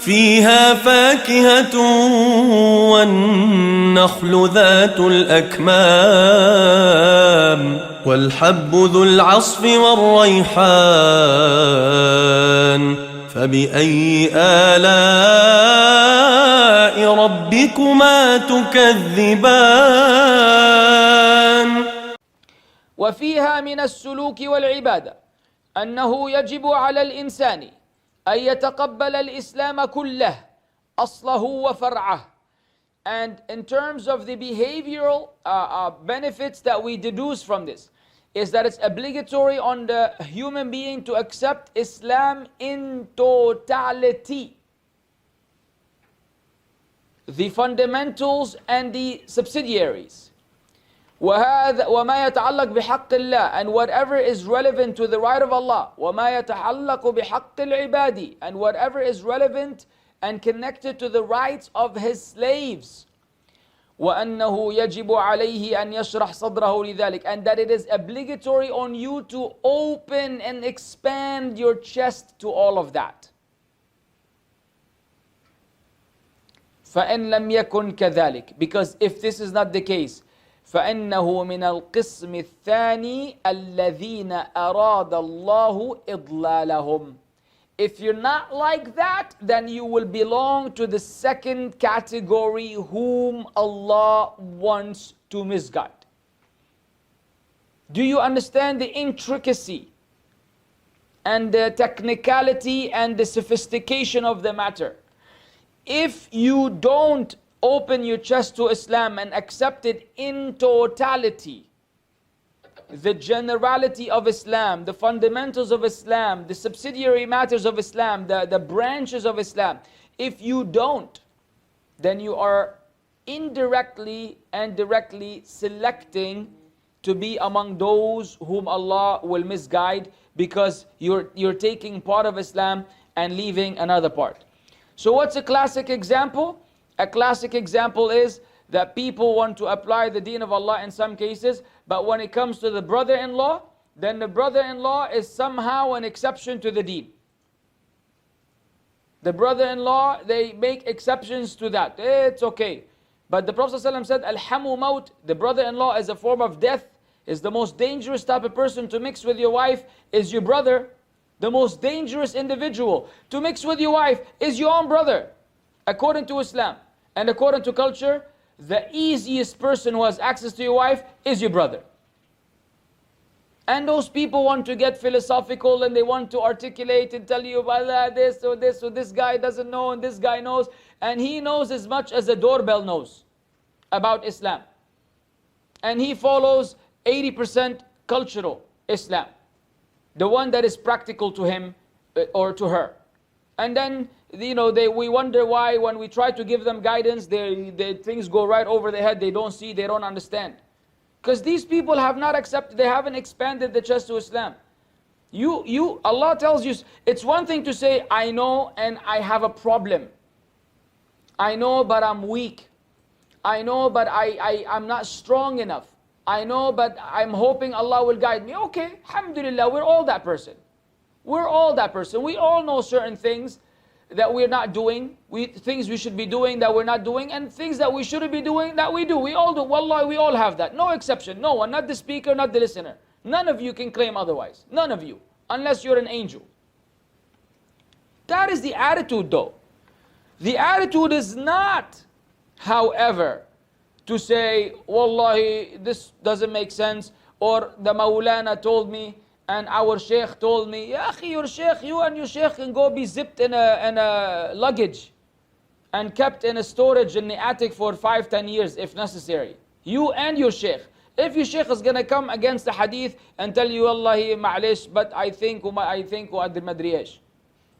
فيها فاكهة والنخل ذات الأكمام والحب ذو العصف والريحان فبأي آلاء ربكما تكذبان. وفيها من السلوك والعبادة أنه يجب على الإنسان أن يتقبل الإسلام كله أصله وفرعه. And in terms of the behavioral benefits that we deduce from this, is that it's obligatory on the human being to accept Islam in totality. The fundamentals and the subsidiaries. وما يتعلق بحق الله, and whatever is relevant to the right of Allah. وما يتعلق بحق العباد, and whatever is relevant and connected to the rights of his slaves. وأنه يجب عليه أن يشرح صدره لذلك, and that it is obligatory on you to open and expand your chest to all of that. فإن لم يكن كذلك, because if this is not the case, فإنه من القسم الثاني الذين أراد الله إضلالهم. If you're not like that, then you will belong to the second category whom Allah wants to misguide. Do you understand the intricacy and the technicality and the sophistication of the matter? If you don't open your chest to Islam and accept it in totality, the generality of Islam, the fundamentals of Islam, the subsidiary matters of Islam, the branches of Islam, if you don't, then you are indirectly and directly selecting to be among those whom Allah will misguide, because you're taking part of Islam and leaving another part. So what's a classic example? A classic example is that people want to apply the deen of Allah in some cases, but when it comes to the brother-in-law, then the brother-in-law is somehow an exception to the deen. The brother-in-law, they make exceptions to that. It's okay. But the Prophet ﷺ said, Al-hamu maut, the brother-in-law is a form of death, is the most dangerous type of person to mix with your wife is your brother. The most dangerous individual to mix with your wife is your own brother. According to Islam and according to culture, the easiest person who has access to your wife is your brother. And those people want to get philosophical and they want to articulate and tell you about this or this, or this guy doesn't know and this guy knows, and he knows as much as a doorbell knows about Islam. And he follows 80% cultural Islam, the one that is practical to him or to her. And then, we wonder why when we try to give them guidance, things go right over their head. They don't see, they don't understand. Because these people have not accepted, they haven't expanded the chest to Islam. Allah tells you, it's one thing to say, I know and I have a problem. I know but I'm weak. I know but I'm not strong enough. I know but I'm hoping Allah will guide me. Okay, alhamdulillah, we're all that person. We're all that person. We all know certain things that we're not doing, things we should be doing that we're not doing, and things that we shouldn't be doing that we do. We all do. Wallahi, we all have that. No exception. No one, not the speaker, not the listener. None of you can claim otherwise. None of you. Unless you're an angel. That is the attitude though. The attitude is not, however, to say, Wallahi, this doesn't make sense, or the Maulana told me, and our sheikh told me, Ya akhi, your sheikh, you and your sheikh can go be zipped in a luggage and kept in a storage in the attic for 5-10 years if necessary. You and your sheikh. If your sheikh is going to come against the hadith and tell you, Wallahi, ma'alish, but I think, وأدري ما أدري إيش.